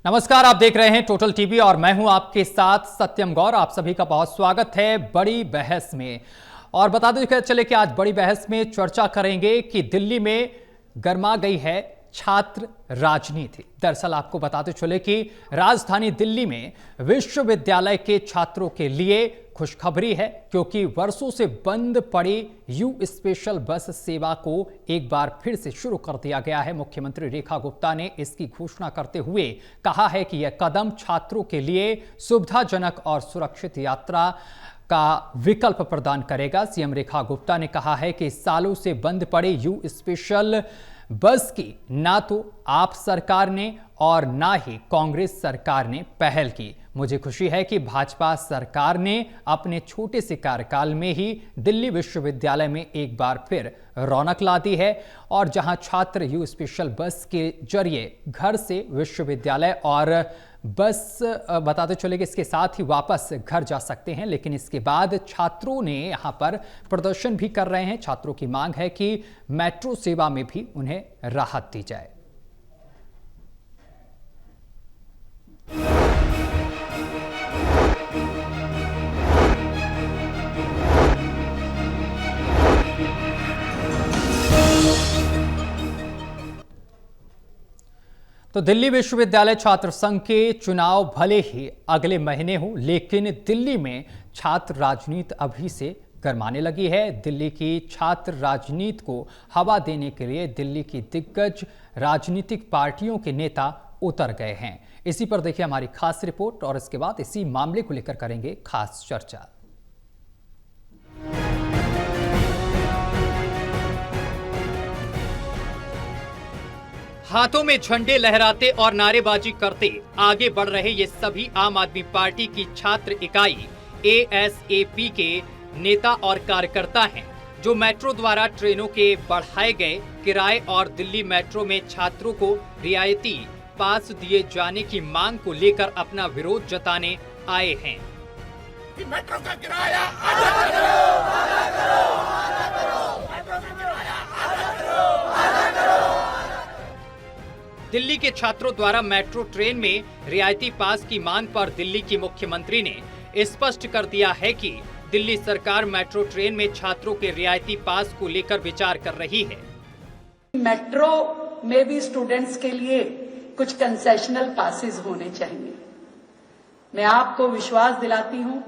नमस्कार, आप देख रहे हैं टोटल टीवी और मैं हूं आपके साथ सत्यम गौर। आप सभी का बहुत स्वागत है बड़ी बहस में। और बता दें चले कि आज बड़ी बहस में चर्चा करेंगे कि दिल्ली में गर्मा गई है छात्र राजनीति। दरअसल आपको बताते चले कि राजधानी दिल्ली में विश्वविद्यालय के छात्रों के लिए खुशखबरी है, क्योंकि वर्षों से बंद पड़ी यू स्पेशल बस सेवा को एक बार फिर से शुरू कर दिया गया है। मुख्यमंत्री रेखा गुप्ता ने इसकी घोषणा करते हुए कहा है कि यह कदम छात्रों के लिए सुविधाजनक और सुरक्षित यात्रा का विकल्प प्रदान करेगा। सीएम रेखा गुप्ता ने कहा है कि सालों से बंद पड़े यू स्पेशल बस की ना तो आप सरकार ने और ना ही कांग्रेस सरकार ने पहल की। मुझे खुशी है कि भाजपा सरकार ने अपने छोटे से कार्यकाल में ही दिल्ली विश्वविद्यालय में एक बार फिर रौनक ला दी है, और जहां छात्र यू स्पेशल बस के जरिए घर से विश्वविद्यालय और बस बताते चले कि इसके साथ ही वापस घर जा सकते हैं। लेकिन इसके बाद छात्रों ने यहां पर प्रदर्शन भी कर रहे हैं। छात्रों की मांग है कि मेट्रो सेवा में भी उन्हें राहत दी जाए। तो दिल्ली विश्वविद्यालय छात्र संघ के चुनाव भले ही अगले महीने हो, लेकिन दिल्ली में छात्र राजनीति अभी से गरमाने लगी है। दिल्ली की छात्र राजनीति को हवा देने के लिए दिल्ली की दिग्गज राजनीतिक पार्टियों के नेता उतर गए हैं। इसी पर देखिए हमारी खास रिपोर्ट, और इसके बाद इसी मामले को लेकर करेंगे खास चर्चा। हाथों में झंडे लहराते और नारेबाजी करते आगे बढ़ रहे ये सभी आम आदमी पार्टी की छात्र इकाई एएसएपी के नेता और कार्यकर्ता हैं, जो मेट्रो द्वारा ट्रेनों के बढ़ाए गए किराए और दिल्ली मेट्रो में छात्रों को रियायती पास दिए जाने की मांग को लेकर अपना विरोध जताने आए हैं। मेट्रो का किराया आधा करो, आधा करो, आधा करो, मेट्रो का किराया आधा करो, आधा करो। दिल्ली के छात्रों द्वारा मेट्रो ट्रेन में रियायती पास की मांग पर दिल्ली की मुख्यमंत्री ने स्पष्ट कर दिया है कि दिल्ली सरकार मेट्रो ट्रेन में छात्रों के रियायती पास को लेकर विचार कर रही है। मेट्रो में भी स्टूडेंट्स के लिए कुछ कंसेशनल पासेस होने चाहिए। मैं आपको विश्वास दिलाती हूं,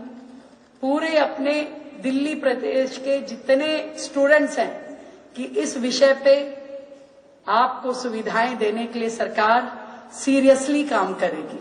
पूरे अपने दिल्ली प्रदेश के जितने स्टूडेंट्स हैं, कि इस विषय पे आपको सुविधाएं देने के लिए सरकार सीरियसली काम करेगी।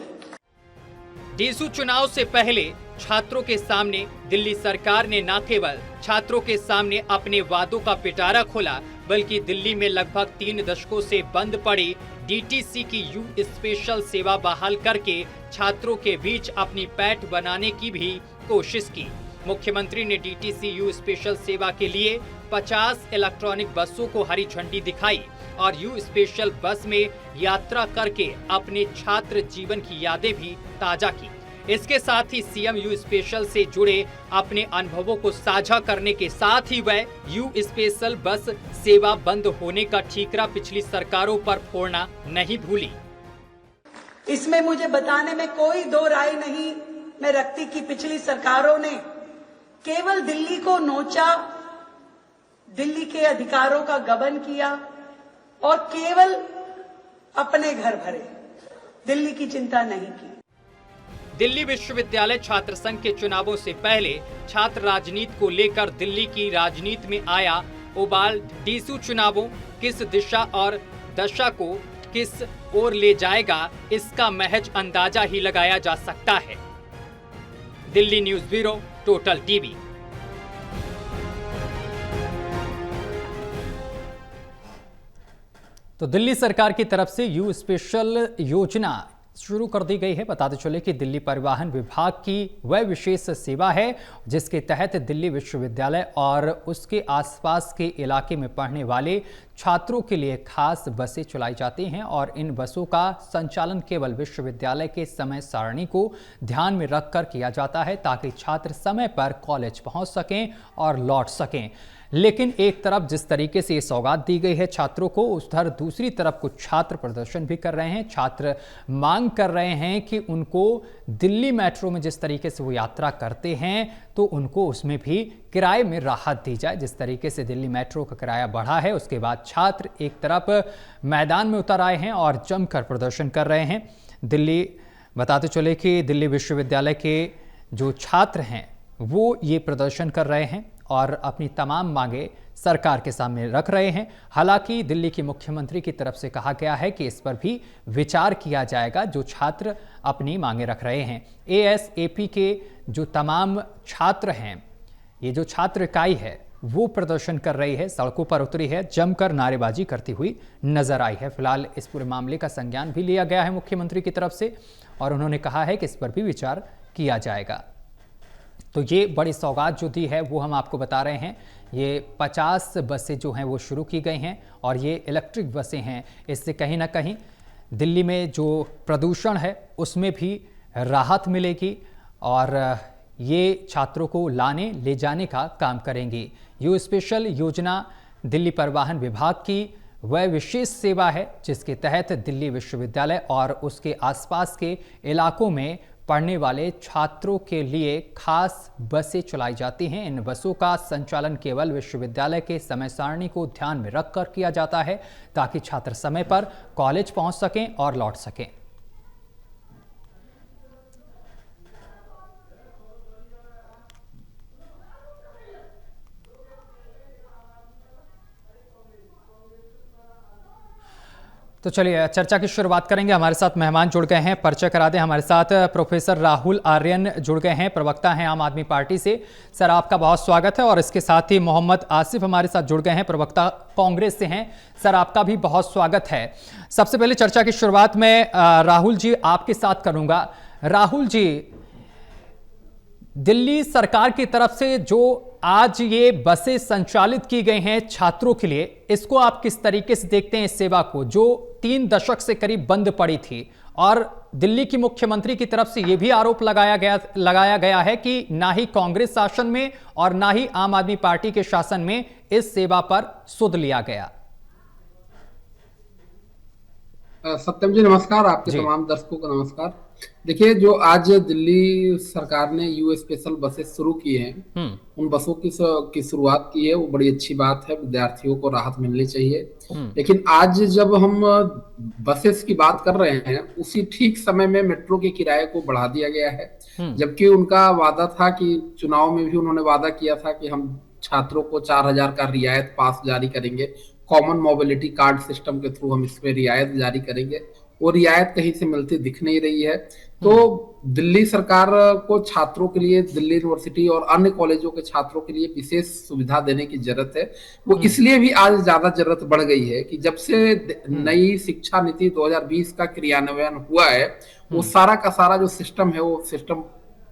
डीसू चुनाव से पहले छात्रों के सामने दिल्ली सरकार ने न केवल छात्रों के सामने अपने वादों का पिटारा खोला, बल्कि दिल्ली में लगभग 3 दशकों से बंद पड़ी डीटीसी की यू स्पेशल सेवा बहाल करके छात्रों के बीच अपनी पैठ बनाने की भी कोशिश की। मुख्यमंत्री ने डीटीसी यू स्पेशल सेवा के लिए 50 इलेक्ट्रॉनिक बसों को हरी झंडी दिखाई और यू स्पेशल बस में यात्रा करके अपने छात्र जीवन की यादें भी ताजा की। इसके साथ ही सीएम यू स्पेशल से जुड़े अपने अनुभवों को साझा करने के साथ ही वह यू स्पेशल बस सेवा बंद होने का ठीकरा पिछली सरकारों पर फोड़ना नहीं भूली। इसमें मुझे बताने में कोई दो राय नहीं मैं रखती कि पिछली सरकारों ने केवल दिल्ली को नोचा, दिल्ली के अधिकारों का गबन किया और केवल अपने घर भरे, दिल्ली की चिंता नहीं की। दिल्ली विश्वविद्यालय छात्र संघ के चुनावों से पहले छात्र राजनीति को लेकर दिल्ली की राजनीति में आया उबाल डीसू चुनावों किस दिशा और दशा को किस ओर ले जाएगा, इसका महज अंदाजा ही लगाया जा सकता है। Delhi news bureau, total TV. तो दिल्ली सरकार की तरफ से यू स्पेशल योजना शुरू कर दी गई है। बताते चले कि दिल्ली परिवहन विभाग की वह विशेष सेवा है जिसके तहत दिल्ली विश्वविद्यालय और उसके आसपास के इलाके में पढ़ने वाले छात्रों के लिए खास बसें चलाई जाती हैं, और इन बसों का संचालन केवल विश्वविद्यालय के समय सारणी को ध्यान में रखकर किया जाता है, ताकि छात्र समय पर कॉलेज पहुंच सकें और लौट सकें। लेकिन एक तरफ जिस तरीके से ये सौगात दी गई है छात्रों को, उधर दूसरी तरफ कुछ छात्र प्रदर्शन भी कर रहे हैं। छात्र मांग कर रहे हैं कि उनको दिल्ली मेट्रो में जिस तरीके से वो यात्रा करते हैं तो उनको उसमें भी किराए में राहत दी जाए। जिस तरीके से दिल्ली मेट्रो का किराया बढ़ा है, उसके बाद छात्र एक तरफ मैदान में उतर आए हैं और जमकर प्रदर्शन कर रहे हैं। दिल्ली, बताते चले कि दिल्ली विश्वविद्यालय के जो छात्र हैं वो ये प्रदर्शन कर रहे हैं और अपनी तमाम मांगे सरकार के सामने रख रहे हैं। हालांकि दिल्ली के मुख्यमंत्री की तरफ से कहा गया है कि इस पर भी विचार किया जाएगा जो छात्र अपनी मांगे रख रहे हैं। एएसएपी के जो तमाम छात्र हैं, ये जो छात्र इकाई है वो प्रदर्शन कर रही है, सड़कों पर उतरी है, जमकर नारेबाजी करती हुई नजर आई है। फिलहाल इस पूरे मामले का संज्ञान भी लिया गया है मुख्यमंत्री की तरफ से और उन्होंने कहा है कि इस पर भी विचार किया जाएगा। तो ये बड़ी सौगात जो दी है वो हम आपको बता रहे हैं। ये 50 बसें जो हैं वो शुरू की गई हैं और ये इलेक्ट्रिक बसें हैं। इससे कहीं ना कहीं दिल्ली में जो प्रदूषण है उसमें भी राहत मिलेगी और ये छात्रों को लाने ले जाने का काम करेंगी। यू स्पेशल योजना दिल्ली परिवहन विभाग की वह विशेष सेवा है जिसके तहत दिल्ली विश्वविद्यालय और उसके आसपास के इलाकों में पढ़ने वाले छात्रों के लिए खास बसें चलाई जाती हैं। इन बसों का संचालन केवल विश्वविद्यालय के समय सारणी को ध्यान में रखकर किया जाता है ताकि छात्र समय पर कॉलेज पहुंच सकें और लौट सकें। तो चलिए चर्चा की शुरुआत करेंगे। हमारे साथ मेहमान जुड़ गए हैं, परिचय करा दें। हमारे साथ प्रोफेसर राहुल आर्यन जुड़ गए हैं, प्रवक्ता हैं आम आदमी पार्टी से। सर आपका बहुत स्वागत है। और इसके साथ ही मोहम्मद आसिफ हमारे साथ जुड़ गए हैं, प्रवक्ता कांग्रेस से हैं। सर आपका भी बहुत स्वागत है। सबसे पहले चर्चा की शुरुआत में राहुल जी आपके साथ करूंगा। राहुल जी, दिल्ली सरकार की तरफ से जो आज ये बसें संचालित की गई हैं छात्रों के लिए, इसको आप किस तरीके से देखते हैं इस सेवा को जो 3 दशक से करीब बंद पड़ी थी? और दिल्ली की मुख्यमंत्री की तरफ से यह भी आरोप लगाया गया है कि ना ही कांग्रेस शासन में और ना ही आम आदमी पार्टी के शासन में इस सेवा पर सुध लिया गया। सत्यम जी नमस्कार, आपके तमाम दर्शकों को नमस्कार। देखिए, जो आज दिल्ली सरकार ने यू स्पेशल बसेस शुरू की हैं, उन बसों की शुरुआत की है, वो बड़ी अच्छी बात है। विद्यार्थियों को राहत मिलनी चाहिए। लेकिन आज जब हम बसेस की बात कर रहे हैं, उसी ठीक समय में मेट्रो के किराए को बढ़ा दिया गया है। जबकि उनका वादा था कि चुनाव में भी उन्होंने वादा किया था कि हम छात्रों को 4000 का रियायत पास जारी करेंगे, कॉमन मोबिलिटी कार्ड सिस्टम के थ्रू हम इसमें रियायत जारी करेंगे। वो रियायत कहीं से मिलती दिख नहीं रही है। तो दिल्ली सरकार को छात्रों के लिए, दिल्ली यूनिवर्सिटी और अन्य कॉलेजों के छात्रों के लिए विशेष सुविधा देने की जरूरत है। वो इसलिए भी आज ज्यादा जरूरत बढ़ गई है कि जब से नई शिक्षा नीति 2020 का क्रियान्वयन हुआ है, वो सारा का सारा जो सिस्टम है वो सिस्टम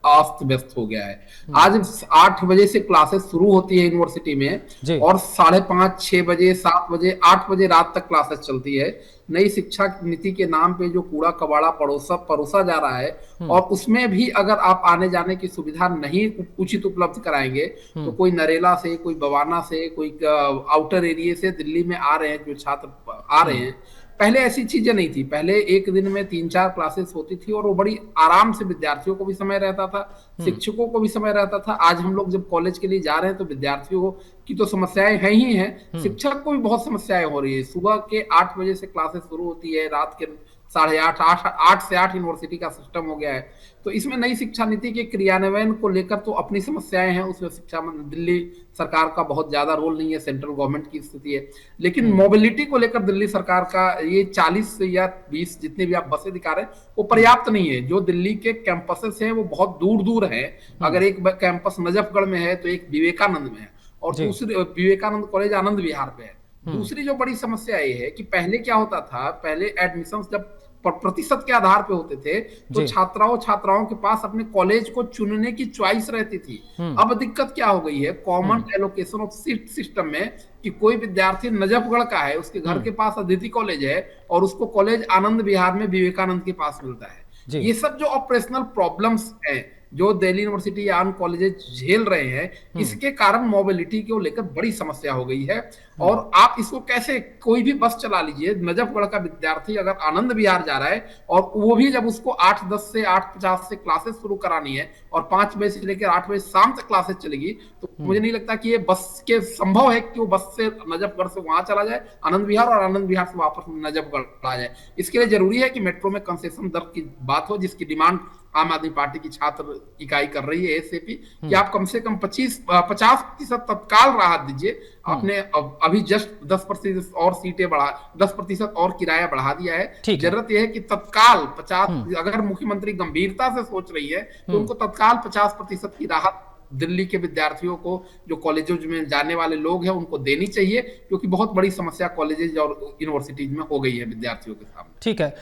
अस्त व्यस्त हो गया है। आज 8 बजे से क्लासेस शुरू होती है यूनिवर्सिटी में और 5:30, 6 बजे, 7 बजे, 8 बजे रात तक क्लासेस चलती है। नई शिक्षा नीति के नाम पे जो कूड़ा कबाड़ा परोसा जा रहा है, और उसमें भी अगर आप आने जाने की सुविधा नहीं उचित उपलब्ध कराएंगे तो कोई नरेला से, कोई बवाना से, कोई आउटर एरिया से दिल्ली में आ रहे हैं जो छात्र आ रहे हैं, पहले ऐसी चीजें नहीं थी। पहले एक दिन में 3-4 क्लासेस होती थी और वो बड़ी आराम से विद्यार्थियों को भी समय रहता था, शिक्षकों को भी समय रहता था। आज हम लोग जब कॉलेज के लिए जा रहे हैं तो विद्यार्थियों की तो समस्याएं हैं ही हैं, शिक्षक को भी बहुत समस्याएं हो रही है। सुबह के 8 बजे से क्लासेस शुरू होती है, रात के 8:30, 8 से 8 यूनिवर्सिटी का सिस्टम हो गया है। तो इसमें नई शिक्षा नीति के क्रियान्वयन को लेकर तो अपनी समस्याएं हैं, उसमें शिक्षा दिल्ली सरकार का बहुत ज्यादा रोल नहीं है, सेंट्रल गवर्नमेंट की स्थिति है। लेकिन मोबिलिटी को लेकर दिल्ली सरकार का ये 40 या 20 जितने भी आप बसें दिखा रहे हैं वो पर्याप्त नहीं है। जो दिल्ली के कैंपसेस हैं वो बहुत दूर दूर है। अगर एक कैंपस नजफगढ़ में है तो एक विवेकानंद में है और दूसरे विवेकानंद कॉलेज आनंद विहार पे है। दूसरी जो बड़ी समस्या ये है कि पहले क्या होता था, पहले एडमिशन जब प्रतिशत के आधार पे होते थे तो छात्राओं के पास अपने कॉलेज को चुनने की चॉइस रहती थी। अब दिक्कत क्या हो गई है, common allocation of seat system में, कि कोई विद्यार्थी नजफगढ़ का है, उसके घर के पास अदिति कॉलेज है और उसको कॉलेज आनंद विहार में विवेकानंद के पास मिलता है। ये सब जो ऑपरेशनल प्रॉब्लम्स हैं जो दिल्ली यूनिवर्सिटी या अन्य कॉलेजेस झेल रहे हैं, इसके कारण मोबिलिटी को लेकर बड़ी समस्या हो गई है। और आप इसको कैसे, कोई भी बस चला लीजिए, नजफगढ़ का विद्यार्थी अगर आनंद विहार जा रहा है और वो भी जब उसको 8:10 से 8:50 से क्लासेस शुरू करानी है और 5 बजे से लेकर 8 बजे शाम तक क्लासेस चलेगी, तो मुझे नहीं लगता कि ये बस के संभव है कि वो बस से नजफगढ़ से वहां चला जाए आनंद विहार और आनंद विहार से वापस नजफगढ़ आ जाए। इसके लिए जरूरी है कि मेट्रो में कंसेशन दर की बात हो, जिसकी डिमांड आम आदमी पार्टी की छात्र इकाई कर रही है एसएपी, कि आप कम से कम 50% तत्काल राहत दीजिए। आपने अभी जस्ट 10% और सीटें बढ़ा, 10% और किराया बढ़ा दिया है। जरूरत यह है कि तत्काल 50, अगर मुख्यमंत्री गंभीरता से सोच रही है तो उनको तत्काल 50% की राहत दिल्ली के विद्यार्थियों को, जो कॉलेजेज में जाने वाले लोग हैं, उनको देनी चाहिए, क्योंकि बहुत बड़ी समस्या कॉलेजेज और यूनिवर्सिटीज में हो गई है विद्यार्थियों के सामने। ठीक है,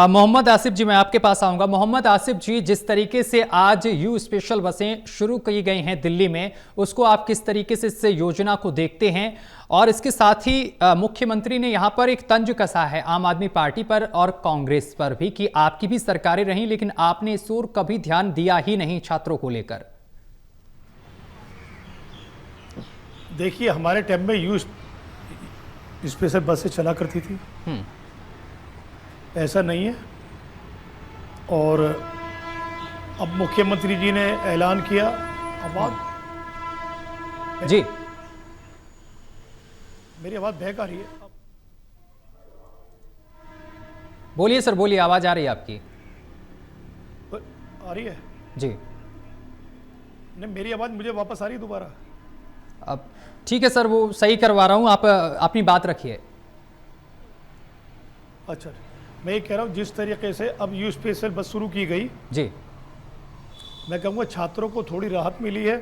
मोहम्मद आसिफ जी, मैं आपके पास आऊंगा। मोहम्मद आसिफ जी, जिस तरीके से आज यू स्पेशल बसें शुरू की गई हैं दिल्ली में, उसको आप किस तरीके से इस योजना को देखते हैं? और इसके साथ ही मुख्यमंत्री ने यहां पर एक तंज कसा है आम आदमी पार्टी पर और कांग्रेस पर भी कि आपकी भी सरकारें रहीं, लेकिन आपने इस ओर कभी ध्यान दिया ही नहीं छात्रों को लेकर। देखिए, हमारे टाइम में यू स्पेशल बसें चला करती थी, ऐसा नहीं है। और अब मुख्यमंत्री जी ने ऐलान किया, आवाज जी, मेरी आवाज बहक आ रही है? बोलिए सर, बोलिए, आवाज आ रही है आपकी। आ रही है जी। नहीं, मेरी आवाज मुझे वापस आ रही है दोबारा? अब ठीक है सर, वो सही करवा रहा हूं, आप अपनी बात रखिए। अच्छा, मैं ये कह रहा हूँ जिस तरीके से अब यू स्पेशल बस शुरू की गई जी, मैं कहूँगा छात्रों को थोड़ी राहत मिली है।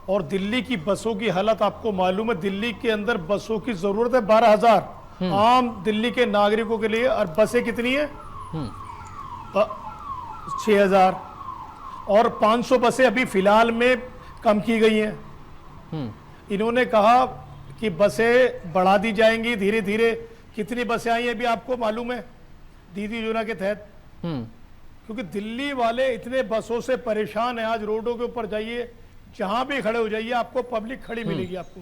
और दिल्ली की बसों की हालत आपको मालूम है, दिल्ली के अंदर बसों की जरूरत है 12,000 आम दिल्ली के नागरिकों के लिए, और बसें कितनी है? 6,000। और 500 बसें अभी फिलहाल में कम की गई हैं। इन्होंने कहा कि बसें बढ़ा दी जाएंगी धीरे धीरे। कितनी बसें आई हैं अभी आपको मालूम है दीदी योजना के तहत? क्योंकि दिल्ली वाले इतने बसों से परेशान हैं, आज रोडों के ऊपर जाइए, जहां भी खड़े हो जाइए आपको पब्लिक खड़ी मिलेगी आपको।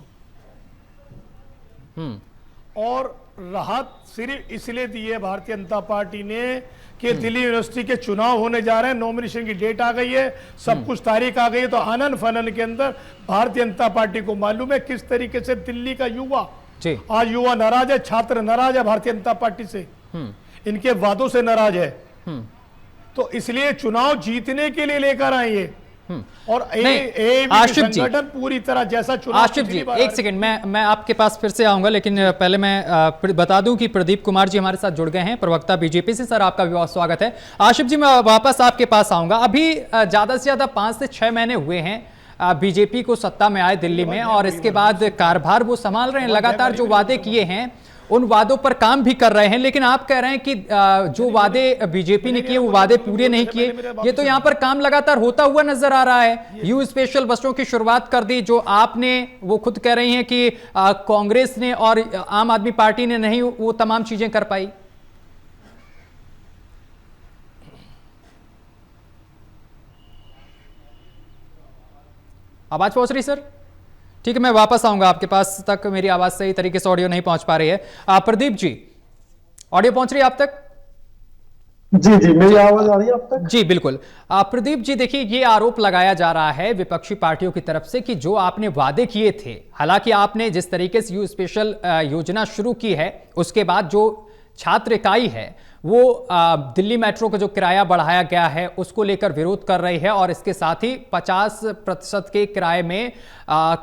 और राहत सिर्फ इसलिए दी है भारतीय जनता पार्टी ने कि दिल्ली यूनिवर्सिटी के चुनाव होने जा रहे हैं, नॉमिनेशन की डेट आ गई है, सब कुछ तारीख आ गई है। तो आनन फनन के अंदर भारतीय जनता पार्टी को मालूम है किस तरीके से दिल्ली का युवा, आज युवा नाराज है, छात्र नाराज है भारतीय जनता पार्टी से, इनके वादों से नाराज है। तो इसलिए चुनाव जीतने के लिए लेकर आए ये। और संगठन पूरी तरह जैसा चुनाव। आशिफ जी, एक सेकंड, मैं आपके पास फिर से आऊंगा, लेकिन पहले मैं बता दूं कि प्रदीप कुमार जी हमारे साथ जुड़ गए हैं, प्रवक्ता बीजेपी से। सर, आपका भी बहुत स्वागत है। आशिफ जी, मैं वापस आपके पास आऊंगा। अभी ज्यादा से ज्यादा 5 से 6 महीने हुए हैं बीजेपी को सत्ता में आए दिल्ली में, और इसके बाद कारभार वो संभाल रहे हैं। लगातार जो वादे किए हैं उन वादों पर काम भी कर रहे हैं, लेकिन आप कह रहे हैं कि जो वादे बीजेपी ने किए वो वादे पूरे नहीं किए। ये तो यहां पर काम लगातार होता हुआ नजर आ रहा है। यू स्पेशल बसों की शुरुआत कर दी, जो आपने, वो खुद कह रही हैं कि कांग्रेस ने और आम आदमी पार्टी ने नहीं वो तमाम चीजें कर पाई। आवाज पहुंच रही सर? ठीक है, मैं वापस आऊंगा आपके पास तक। मेरी आवाज सही तरीके से ऑडियो नहीं पहुंच पा रही है। प्रदीप जी, ऑडियो पहुंच रही है आप तक? जी, मेरी आवाज आ रही है आप तक? जी बिल्कुल। प्रदीप जी, देखिए, ये आरोप लगाया जा रहा है विपक्षी पार्टियों की तरफ से कि जो आपने वादे किए थे, हालांकि आपने जिस तरीके से यू स्पेशल योजना शुरू की है, उसके बाद जो छात्र इकाई है वो दिल्ली मेट्रो का जो किराया बढ़ाया गया है उसको लेकर विरोध कर रही है, और इसके साथ ही 50% के किराए में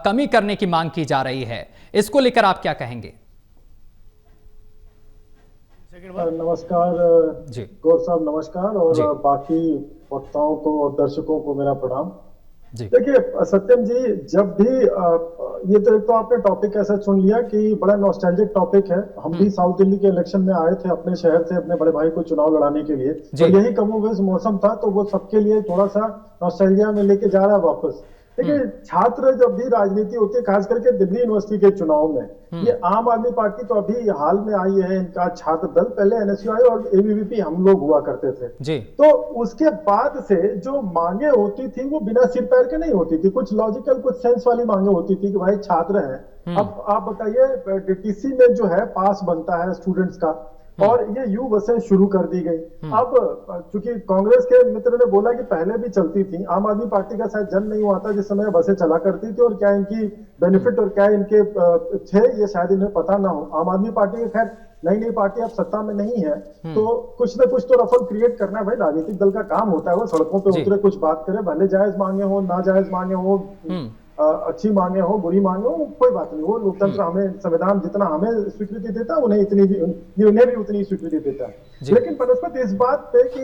कमी करने की मांग की जा रही है। इसको लेकर आप क्या कहेंगे? नमस्कार जी गौर साहब, नमस्कार, और बाकी वक्ताओं को और दर्शकों को मेरा प्रणाम। देखिए सत्यम जी, जब भी ये तो आपने टॉपिक ऐसा चुन लिया कि बड़ा नॉस्टैल्जिक टॉपिक है। हम भी साउथ दिल्ली के इलेक्शन में आए थे अपने शहर से अपने बड़े भाई को चुनाव लड़ाने के लिए, तो यही कमोबेश मौसम था, तो वो सबके लिए थोड़ा सा नॉस्टैल्जिया में लेके जा रहा है वापस। देखिए, छात्र जब भी राजनीति होती है, खास करके दिल्ली यूनिवर्सिटी के चुनाव में, ये आम आदमी पार्टी तो अभी हाल में आई है, इनका छात्र दल, पहले एनएसयूआई और एबीवीपी हम लोग हुआ करते थे जी। तो उसके बाद से जो मांगे होती थी वो बिना सिर पैर के नहीं होती थी, कुछ लॉजिकल, कुछ सेंस वाली मांगे होती थी कि भाई छात्र हैं। अब आप बताइए, डीटीसी में जो है पास बनता है स्टूडेंट्स का, और ये यू बसें शुरू कर दी गई। अब चूंकि कांग्रेस के मित्र ने बोला कि पहले भी चलती थी, आम आदमी पार्टी का शायद जन्म नहीं हुआ था जिस समय बसें चला करती थी, और क्या इनकी बेनिफिट और क्या इनके थे ये शायद इन्हें पता ना हो। आम आदमी पार्टी के खैर नई पार्टी अब सत्ता में नहीं है, तो कुछ ना कुछ तो रफल क्रिएट करना है भाई, राजनीतिक दल का काम होता है, वो सड़कों पे उतरे, कुछ बात करे, भले जायज मांगे हो, ना जायज मांगे हो, अच्छी मांगे हो, बुरी मांगे हो, कोई बात नहीं, वो लोकतंत्र हमें, संविधान जितना हमें स्वीकृति देता है उन्हें भी उतनी स्वीकृति देता है। लेकिन बनस्पत इस बात पे कि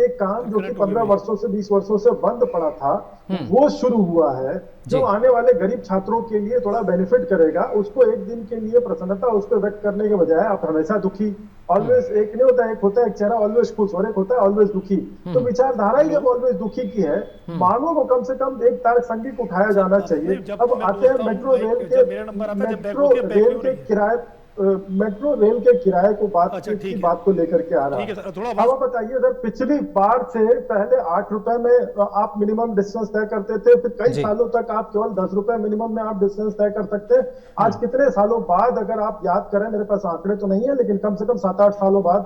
एक काम जो कि 15 वर्षों से 20 वर्षों से बंद पड़ा था वो शुरू हुआ है, जो आने वाले गरीब छात्रों के लिए थोड़ा बेनिफिट करेगा, उसको एक दिन के लिए प्रसन्नता उस पर व्यक्त करने के बजाय आप हमेशा दुखी, ऑलवेज, एक नहीं होता, एक होता है एक चेहरा ऑलवेज खुश और एक होता है ऑलवेज दुखी, तो विचारधारा ही जब ऑलवेज दुखी की है, मांगों को कम से कम एक तार्क संगीत उठाया जाना चाहिए। अब आते हैं मेट्रो रेल के किराए को बात को लेकर के आ रहा है। अब आप बताइए, अगर पिछली बार से पहले 8 रुपए में आप मिनिमम डिस्टेंस तय करते थे, फिर कई सालों तक आप केवल 10 रुपए मिनिमम में आप डिस्टेंस तय कर सकते हैं। आज कितने सालों बाद, अगर आप याद करें, मेरे पास आंकड़े तो नहीं है, लेकिन कम से कम 7-8 सालों बाद,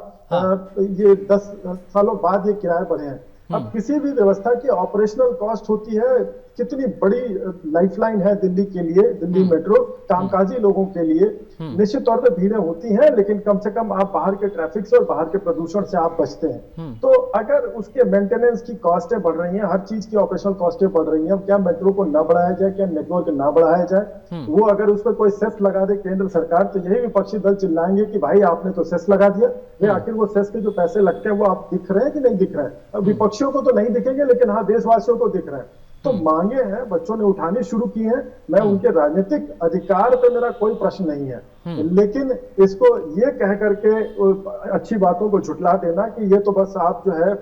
ये 10 सालों बाद ये किराए बढ़े हैं। अब किसी भी व्यवस्था की ऑपरेशनल कॉस्ट होती है, कितनी बड़ी लाइफलाइन है दिल्ली के लिए, दिल्ली मेट्रो कामकाजी लोगों के लिए, निश्चित तौर पे भीड़ें होती हैं, लेकिन कम से कम आप बाहर के ट्रैफिक से और बाहर के प्रदूषण से आप बचते हैं। तो अगर उसके मेंटेनेंस की कॉस्टें बढ़ रही हैं, हर चीज की ऑपरेशनल कॉस्टें बढ़ रही हैं, क्या मेट्रो को ना बढ़ाया जाए, क्या नेटवर्क ना बढ़ाया जाए, वो अगर उस पर कोई सेस लगा दे केंद्र सरकार, तो यही विपक्षी दल चिल्लाएंगे कि भाई आपने तो सेस लगा दिया। भाई आखिर वो सेस के जो पैसे लगते हैं वो आप दिख रहे हैं कि नहीं दिख रहे हैं? अब विपक्षियों को तो नहीं दिखेंगे, लेकिन हाँ देशवासियों को दिख रहे हैं। तो मांगे हैं, बच्चों ने उठानी शुरू की हैं, मैं उनके राजनीतिक अधिकार पे मेरा कोई प्रश्न नहीं है, लेकिन इसको ये कह करके अच्छी बातों को झुटला देना कि ये तो बस आप जो है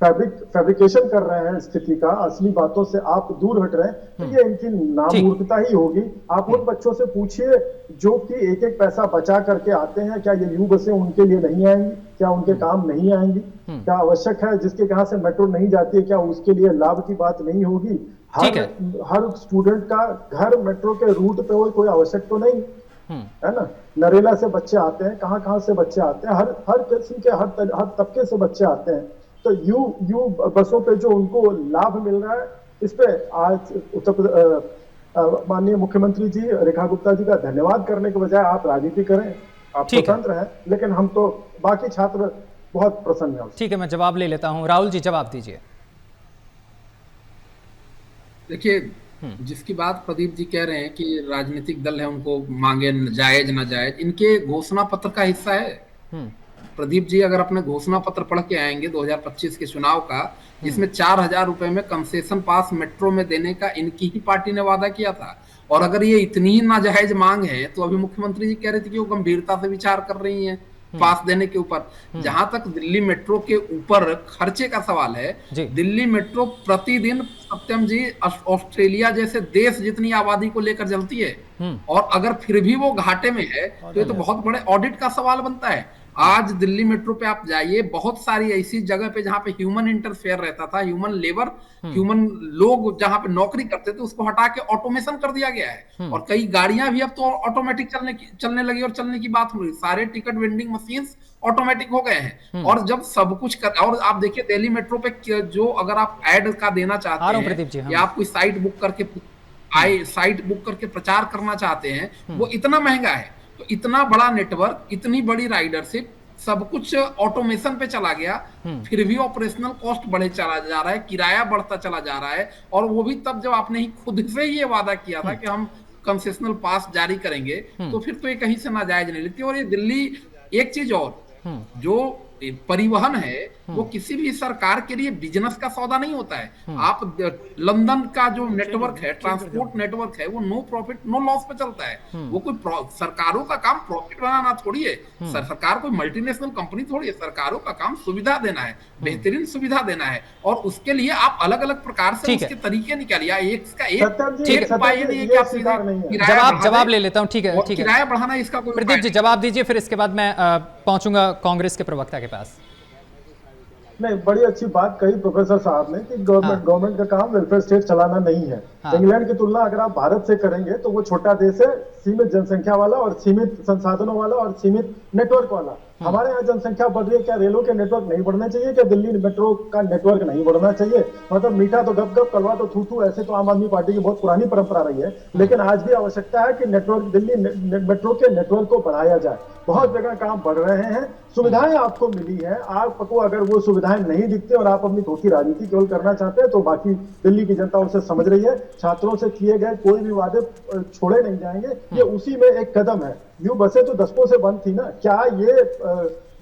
फैब्रिकेशन कर रहे हैं स्थिति का, असली बातों से आप दूर हट रहे हैं, तो ये इनकी नामूर्खता ही होगी। आप उन बच्चों से पूछिए जो कि एक एक पैसा बचा करके आते हैं, क्या ये यू बसें उनके लिए नहीं आएंगी, क्या उनके काम नहीं आएंगी, क्या आवश्यक है जिसके यहाँ से मेट्रो नहीं जाती है, क्या उसके लिए लाभ की बात नहीं होगी? हर स्टूडेंट का घर मेट्रो के रूट पे हो, कोई आवश्यक तो नहीं है ना। नरेला से बच्चे आते हैं, कहाँ से बच्चे आते हैं, हर किस्म के, हर तबके से बच्चे आते हैं। तो यू बसों पे जो उनको लाभ मिल रहा है, इस पे आज माननीय मुख्यमंत्री जी रेखा गुप्ता जी का धन्यवाद करने के बजाय आप राजनीति करें, आप स्वतंत्र हैं, लेकिन हम तो बाकी छात्र बहुत प्रसन्न हैं। ठीक है, मैं जवाब ले लेता हूं। राहुल जी जवाब दीजिए। देखिए, जिसकी बात प्रदीप जी कह रहे हैं कि राजनीतिक दल है, उनको मांगे जायज ना जायज, इनके घोषणा पत्र का हिस्सा है। प्रदीप जी अगर अपने घोषणा पत्र पढ़ के आएंगे 2025 के चुनाव का, जिसमें 4000 रुपए में कंसेशन पास मेट्रो में देने का इनकी ही पार्टी ने वादा किया था। और अगर ये इतनी ही नाजायज मांग है, तो अभी मुख्यमंत्री जी कह रहे थे कि वो गंभीरता से विचार कर रही हैं पास देने के ऊपर। जहां तक दिल्ली मेट्रो के ऊपर खर्चे का सवाल है, दिल्ली मेट्रो प्रतिदिन, सत्यम जी, ऑस्ट्रेलिया जैसे देश जितनी आबादी को लेकर चलती है, और अगर फिर भी वो घाटे में है, तो ये तो बहुत बड़े ऑडिट का सवाल बनता है। आज दिल्ली मेट्रो पे आप जाइए, बहुत सारी ऐसी जगह पे जहां पे ह्यूमन इंटरफेयर रहता था, ह्यूमन लेबर, ह्यूमन लोग जहां पे नौकरी करते थे, उसको हटा के ऑटोमेशन कर दिया गया है। और कई गाड़ियां भी अब तो ऑटोमेटिक चलने लगी, और चलने की बात हो रही, सारे टिकट वेंडिंग मशीन्स ऑटोमेटिक हो गए हैं। और जब सब कुछ कर, और आप देखिए दिल्ली मेट्रो पे जो अगर आप एड का देना चाहते हैं, या आप कोई साइट बुक करके प्रचार करना चाहते हैं, वो इतना महंगा है। तो इतना बड़ा नेटवर्क, इतनी बड़ी राइडरशिप, सब कुछ ऑटोमेशन पे चला गया, फिर भी ऑपरेशनल कॉस्ट बढ़े चला जा रहा है, किराया बढ़ता चला जा रहा है। और वो भी तब जब आपने ही खुद से ही ये वादा किया था कि हम कंसेशनल पास जारी करेंगे, तो फिर तो ये कहीं से नाजायज नहीं लगती। और ये दिल्ली, एक चीज और, जो परिवहन है वो किसी भी सरकार के लिए बिजनेस का सौदा नहीं होता है। आप लंदन का जो नेटवर्क है, ट्रांसपोर्ट नेटवर्क है, वो नो प्रॉफिट नो लॉस पे चलता है। वो कोई सरकारों का काम प्रॉफिट बनाना थोड़ी है। सरकार कोई मल्टीनेशनल कंपनी थोड़ी है। सरकारों का काम सुविधा देना है, बेहतरीन सुविधा देना है, और उसके लिए आप अलग अलग प्रकार से उसके तरीके निकालिए। एक उपाय नहीं है कि आप सीधे जवाब ले लेता हूं। ठीक है, ठीक है, किराया बढ़ाना इसका कोई प्रदीप जी जवाब दीजिए, फिर इसके बाद मैं पहुंचूंगा कांग्रेस के प्रवक्ता के पास। नहीं, बड़ी अच्छी बात कही प्रोफेसर साहब ने कि गवर्नमेंट का काम वेलफेयर स्टेट चलाना नहीं है। इंग्लैंड की तुलना अगर आप भारत से करेंगे तो वो छोटा देश है, सीमित जनसंख्या वाला और सीमित संसाधनों वाला और सीमित नेटवर्क वाला। हमारे यहाँ जनसंख्या बढ़ रही है, क्या रेलों के नेटवर्क नहीं बढ़ने चाहिए? क्या दिल्ली मेट्रो का नेटवर्क नहीं बढ़ना चाहिए? मतलब मीठा तो गप गप, कड़वा तो थू थू, ऐसे तो आम आदमी पार्टी की बहुत पुरानी परंपरा रही है। लेकिन आज भी आवश्यकता है कि दिल्ली मेट्रो के नेटवर्क को बढ़ाया जाए। बहुत जगह काम बढ़ रहे हैं, सुविधाएं आपको मिली है, आपको अगर वो सुविधाएं नहीं दिखती और आप अपनी धोखी राजनीति केवल करना चाहते हैं तो बाकी दिल्ली की जनता उसे समझ रही है। छात्रों से किए गए कोई भी वादे छोड़े नहीं जाएंगे, ये उसी में एक कदम है। यूं बसें तो दशकों से बंद थी ना, क्या ये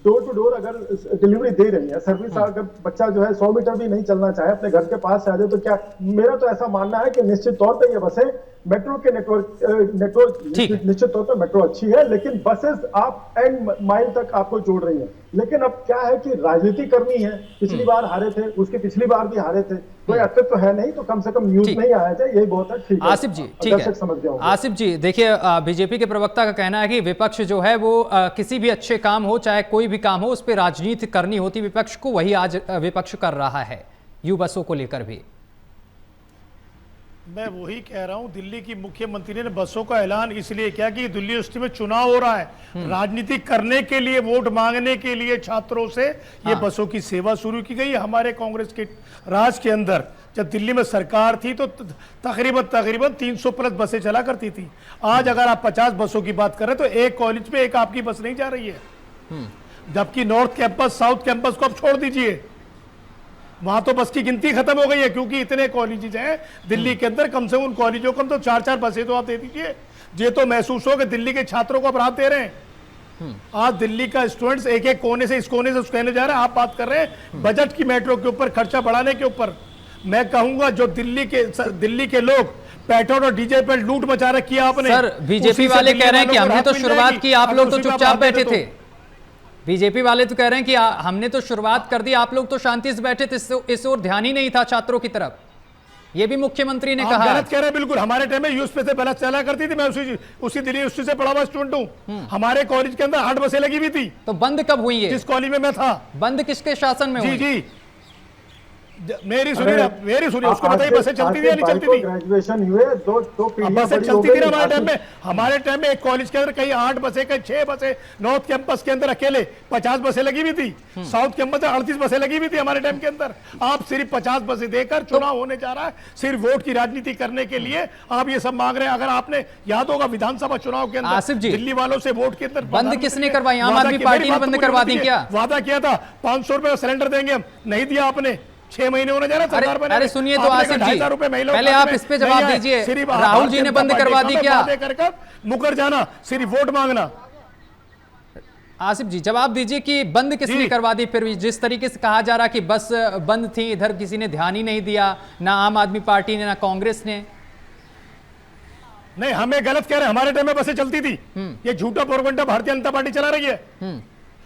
डोर टू डोर अगर डिलीवरी दे रही है सर्विस, अगर बच्चा जो है 100 मीटर भी नहीं चलना चाहे अपने घर के पास से आ जाए तो क्या? मेरा तो ऐसा मानना है कि निश्चित तौर पे ये बसें मेट्रो के नेटवर्क निश्चित तौर पर मेट्रो अच्छी है, लेकिन बसेस आप एंड माइल तक आपको जोड़ रही है। लेकिन अब क्या है कि राजनीति करनी है। पिछली बार हारे थे, उसके पिछली बार भी हारे थे, कोई अस्तित्व तो है नहीं, तो कम से कम न्यूज नहीं आया जाए, यही बहुत है। ठीक है आसिफ जी, ठीक है, समझ गया हूं। आसिफ जी देखिए, बीजेपी के प्रवक्ता का कहना है कि विपक्ष जो है वो किसी भी अच्छे काम हो, चाहे कोई भी काम हो, उस पर राजनीति करनी होती विपक्ष को, वही आज विपक्ष कर रहा है यू बसों को लेकर भी। मैं वही कह रहा हूं, दिल्ली की मुख्यमंत्री ने बसों का ऐलान इसलिए किया कि दिल्ली यूनिवर्सिटी में चुनाव हो रहा है, राजनीति करने के लिए, वोट मांगने के लिए छात्रों से ये बसों की सेवा शुरू की गई। हमारे कांग्रेस के राज के अंदर जब दिल्ली में सरकार थी तो तकरीबन 300 प्लस बसें चला करती थी। आज अगर आप 50 बसों की बात करें तो एक कॉलेज में एक आपकी बस नहीं जा रही है। जबकि नॉर्थ कैंपस, साउथ कैंपस को आप छोड़ दीजिए, वहां तो बस की गिनती खत्म हो गई है, क्योंकि इतने कॉलेजेस हैं दिल्ली के अंदर। कम से कम उन कॉलेजों को तो 4-4 बसें तो आप दे दीजिए। ये तो महसूस हो कि दिल्ली के छात्रों को आप राहत दे रहे हैं। आज दिल्ली का स्टूडेंट्स एक एक कोने से इस कोने से उस कोने जा रहा है। आप बात कर रहे हैं बजट की, मेट्रो के ऊपर खर्चा बढ़ाने के ऊपर। मैं कहूंगा जो दिल्ली के लोग पेट्रोल और डीजल पर लूट मचा रखी है आपने। सर बीजेपी वाले कह रहे हैं कि हमने तो शुरुआत की, आप लोग तो चुपचाप बैठे थे। बीजेपी वाले तो कह रहे हैं कि हमने तो शुरुआत कर दी, आप लोग तो शांति से बैठे थे, इस ओर ध्यान ही नहीं था छात्रों की तरफ। ये भी मुख्यमंत्री ने कहा। गलत कह रहे हैं बिल्कुल। हमारे टाइम में यूएस पे से बस चला करती थी। मैं उसी दिल्ली यूनिवर्सिटी से पढ़ा हुआ स्टूडेंट हूं। हमारे कॉलेज के अंदर 8 बसें लगी हुई थी। तो बंद कब हुई है? जिस कॉलेज में मैं था। बंद किसके शासन में हुई? जी मेरी सुनिए उसको बताइए बसें चलती थी या नहीं चलती थी? ग्रेजुएशन हुए दो बसें चलती थी ना हमारे टाइम में एक कॉलेज के अंदर कहीं 8 बसें, कहीं 6 बसें। नॉर्थ कैंपस के अंदर अकेले 50 बसें लगी हुई थी। साउथ कैंपस में 38 बसें लगी हुई थी हमारे टाइम के अंदर। आप सिर्फ 50 बसें देकर चुनाव होने जा रहा है, सिर्फ वोट की राजनीति करने के लिए आप ये सब मांग रहे हैं। अगर आपने याद होगा विधानसभा चुनाव के अंदर दिल्ली वालों से वोट के अंदर बंद किसने करवाई? आम आदमी पार्टी ने बंद करवा दी क्या? वादा किया था 500 रुपए सिलेंडर देंगे हम, नहीं दिया आपने। 6 महीने होने जा रहे सरकार बने। अरे सुनिए तो आसिफ जी, पहले आप इस पे जवाब दीजिए। राहुल जी ने बंद करवा दी क्या? कर मुकर जाना, सिर्फ वोट मांगना। आसिफ जी जवाब दीजिए कि बंद किसने करवा दी? फिर जिस तरीके से कहा जा रहा कि बस बंद थी, इधर किसी ने ध्यान ही नहीं दिया, ना आम आदमी पार्टी ने ना कांग्रेस ने। नहीं, हमें गलत कह रहे हैं। हमारे टाइम में बसें चलती थी। ये झूठा प्रोपगेंडा भारतीय जनता पार्टी चला रही है।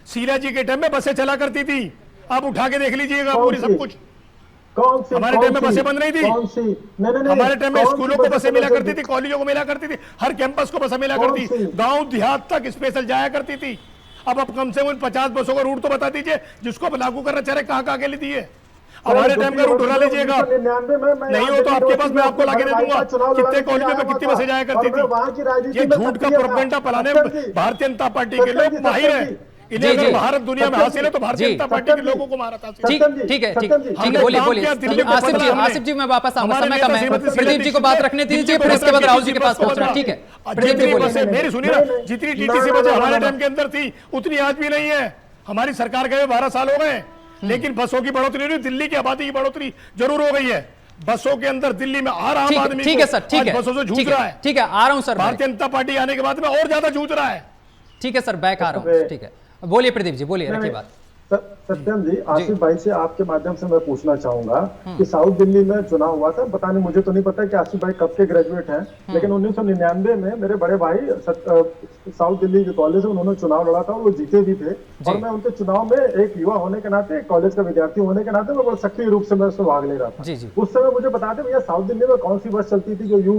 शीला जी के टाइम में बसें चला करती थी, आप उठा के देख लीजिएगा पूरी सब कुछ। हमारे टाइम में बसें बंद नहीं थी। हमारे टाइम में स्कूलों को बसें मिला करती थी, कॉलेजों को मिला करती थी, हर कैंपस को बसें मिला करती थी, गांव देहात तक स्पेशल जाया करती थी। अब आप कम से कम 50 बसों का रूट तो बता दीजिए जिसको लागू करना चाह रहे, कहां के लिए दिए। हमारे टाइम का रूट उठा लीजिएगा, नहीं हो तो आपके पास मैं आपको लाके दे दूंगा कितने कॉलेज में कितनी बसें जाया करती थी। ये झूठ का प्रोपगेंडा फैलाने में भारतीय जनता पार्टी के लोग माहिर हैं। इन्हें अगर भारत दुनिया में हासिल है तो भारतीय जनता पार्टी के लोगों को मारा था। ठीक है, बोलिए आसिफ जी मैं वापस आऊंगा, समय कम है। प्रदीप जी को बात रखने दीजिए, फिर इसके बाद राहुल जी के पास पहुंचना। ठीक है प्रदीप जी बोलिए। मेरी सुनिए ना, जितनी डीटीसी बसें हमारे टाइम के अंदर थी उतनी आज भी नहीं है। हमारी सरकार गए 12 साल हो गए, लेकिन बसों की बढ़ोतरी नहीं, दिल्ली की आबादी की बढ़ोतरी जरूर हो गई है। बसों के अंदर दिल्ली में आ रहा आदमी, ठीक है सर, ठीक है, बसों से जूझ रहा है। ठीक है, आ रहा हूं सर। भारतीय जनता पार्टी आने के बाद में और ज्यादा जूझ रहा है। ठीक है सर, बैक आ रहा हूं। ठीक है, बोलिए प्रदीप जी, बोलिए, रखिए बात। सत्यम जी, आसिफ भाई से आपके माध्यम से मैं पूछना चाहूंगा कि साउथ दिल्ली में चुनाव हुआ था, पता नहीं, मुझे तो नहीं पता कि आसिफ भाई कब के ग्रेजुएट हैं, लेकिन 1999 में मेरे बड़े भाई साउथ दिल्ली के कॉलेज में उन्होंने चुनाव लड़ा था और वो जीते भी थे। और मैं उनके चुनाव में एक युवा होने के नाते, कॉलेज का विद्यार्थी होने के नाते मैं बहुत सक्रिय रूप से मैं उसमें भाग ले रहा था। उस समय मुझे बताते भैया साउथ दिल्ली में कौन सी बस चलती थी जो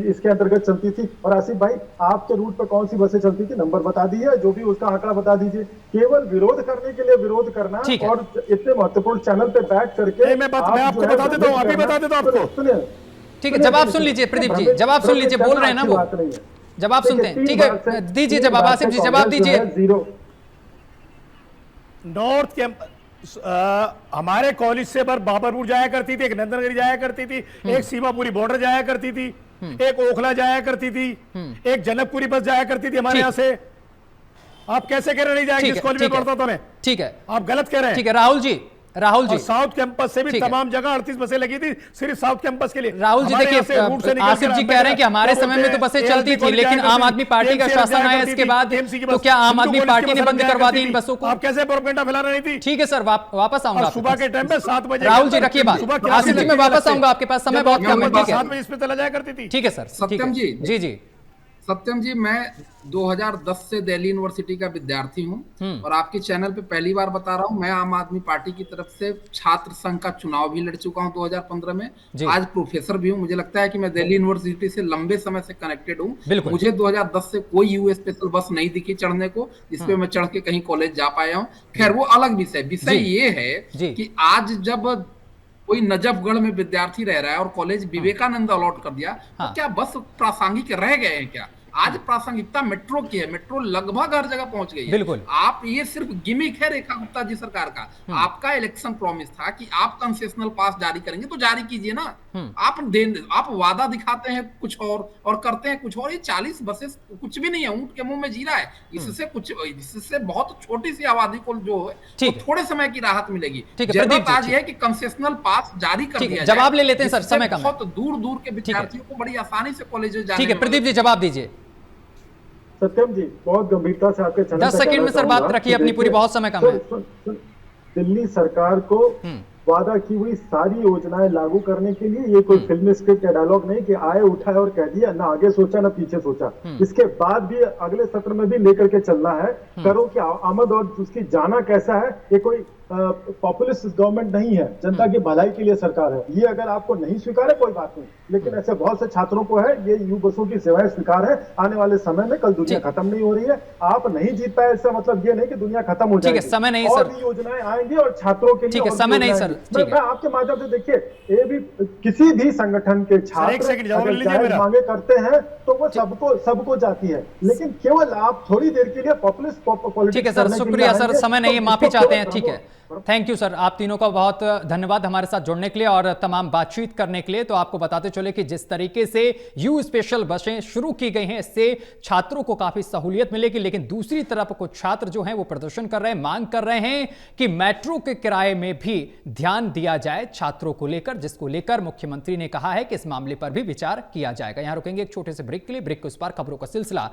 इसके अंतर्गत चलती थी, और आसिफ भाई आपके रूट पर कौन सी बसें चलती थी, नंबर बता दीजिए, जो भी उसका आंकड़ा बता दीजिए। केवल विरोध करने के लिए विरोध करना और इतने महत्वपूर्ण चैनल पे बैठ करके मैं आपको बता देता हूँ, अभी बता देता हूँ आपको। सुनिए, ठीक है, जवाब सुन लीजिए प्रदीप जी, जवाब सुन लीजिए, बोल रहे हैं ना वो, जवाब सुनते हैं। ठीक है, दीजिए जवाब, आसिफ जी जवाब दीजिए। नॉर्थ कैंपस हमारे कॉलेज से बाबरपुर जाया करती थी, एक नंदनगरी जाया करती थी, एक सीमापुरी बॉर्डर जाया करती थी, एक ओखला जाया करती थी, एक जनकपुरी बस जाया करती थी हमारे यहाँ से। आप कैसे कह रहे नहीं जाएंगे? जिस कॉलेज में पढ़ता था मैं। ठीक है, आप गलत कह रहे हैं। ठीक है राहुल जी साउथ कैंपस से भी तमाम जगह 38 बसें लगी थी सिर्फ साउथ कैंपस के लिए। राहुल जी देखिए, आसिफ जी कह रहे हैं कि हमारे समय में तो बसें चलती थी, लेकिन आम आदमी पार्टी का शासन आया इसके बाद, तो क्या आम आदमी पार्टी ने बंद करवा दी इन बसों को? आप कैसे प्रोपेगेंडा फैला रही थी? ठीक है सर, वापस आऊंगा सुबह के टाइम पे 7 बजे। राहुल जी रखिए बात, आसिफ जी मैं वापस आऊंगा, आपके पास समय बहुत कम है। ठीक है, 7 बजे इस पे चला जाया करती थी। ठीक है सर। सत्यम जी, जी सत्यम जी, मैं 2010 से दिल्ली यूनिवर्सिटी का विद्यार्थी हूं और आपके चैनल पे पहली बार बता रहा हूं, मैं आम आदमी पार्टी की तरफ से छात्र संघ का चुनाव भी लड़ चुका हूं 2015 में। आज प्रोफेसर भी हूं। मुझे लगता है कि मैं दिल्ली यूनिवर्सिटी से लंबे समय से कनेक्टेड हूं। मुझे 2010 से कोई यूए स्पेशल बस नहीं दिखी चढ़ने को, जिसपे मैं चढ़ के कहीं कॉलेज जा पाया हूं। खैर वो अलग विषय ये है कि आज जब कोई नजफगढ़ में विद्यार्थी रह रहा है और कॉलेज विवेकानंद अलॉट कर दिया, तो क्या बस प्रासंगिक रह गए हैं क्या? आज प्रासंगिकता मेट्रो की है, मेट्रो लगभग हर जगह पहुंच गई है। बिल्कुल। आप ये सिर्फ गिमिक है रेखा गुप्ता जी सरकार का। आपका इलेक्शन प्रॉमिस था कि आप कंसेशनल पास जारी करेंगे, तो जारी कीजिए ना। आप वादा दिखाते हैं कुछ और करते हैं कुछ और। ये 40 बसेस कुछ भी नहीं है, ऊंट के मुंह में जीरा है। इससे बहुत छोटी सी आबादी को जो है थोड़े समय की राहत मिलेगी। जरूरत आज है कि कंसेशनल पास जारी कर दिया जाए। जवाब ले लेते हैं सर, समय कम है। बहुत दूर के विद्यार्थियों को बड़ी आसानी से कॉलेज जाने। ठीक है प्रदीप जी जवाब दीजिए। सत्यम जी, बहुत गंभीरता से आपके चैनल 10 सेकंड में सर बात रखिए अपनी पूरी, बहुत समय कम है। दिल्ली सरकार को वादा की हुई सारी योजनाएं लागू करने के लिए ये कोई फिल्मी स्क्रिप्ट या डायलॉग नहीं कि आए उठाए और कह दिया, ना आगे सोचा ना पीछे सोचा। इसके बाद भी अगले सत्र में भी लेकर के चलना है। करो कि आमद और उसकी जाना कैसा है, ये कोई पॉपुलिस्ट गवर्नमेंट नहीं है, जनता की भलाई के लिए सरकार है। ये अगर आपको नहीं स्वीकार है कोई बात नहीं, लेकिन ऐसे बहुत से छात्रों को है, ये यू बसों की सेवाएं स्वीकार है। आने वाले समय में कल दुनिया खत्म नहीं हो रही है, आप नहीं जीत पाए, इसका मतलब ये नहीं कि दुनिया खत्म हो जाएगी। समय नहीं और सर, भी योजनाएं आएंगी और छात्रों के लिए समय नहीं सर। मैं आपके माध्यम से देखिए, ये भी किसी भी संगठन के छात्र मांगे करते हैं तो वो सबको जाती है, लेकिन केवल आप थोड़ी देर के लिए पॉपुलिस्ट पॉलिटिक्स। ठीक है सर, शुक्रिया सर, समय नहीं है, माफी चाहते हैं। ठीक है, थैंक यू सर, आप तीनों का बहुत धन्यवाद हमारे साथ जुड़ने के लिए और तमाम बातचीत करने के लिए। तो आपको बताते चले कि जिस तरीके से यू स्पेशल बसें शुरू की गई हैं, इससे छात्रों को काफी सहूलियत मिलेगी, लेकिन दूसरी तरफ कुछ छात्र जो हैं वो प्रदर्शन कर रहे हैं, मांग कर रहे हैं कि मेट्रो के किराए में भी ध्यान दिया जाए छात्रों को लेकर, जिसको लेकर मुख्यमंत्री ने कहा है कि इस मामले पर भी विचार किया जाएगा। यहां रुकेंगे एक छोटे से ब्रेक के लिए, ब्रेक के उस पार खबरों का सिलसिला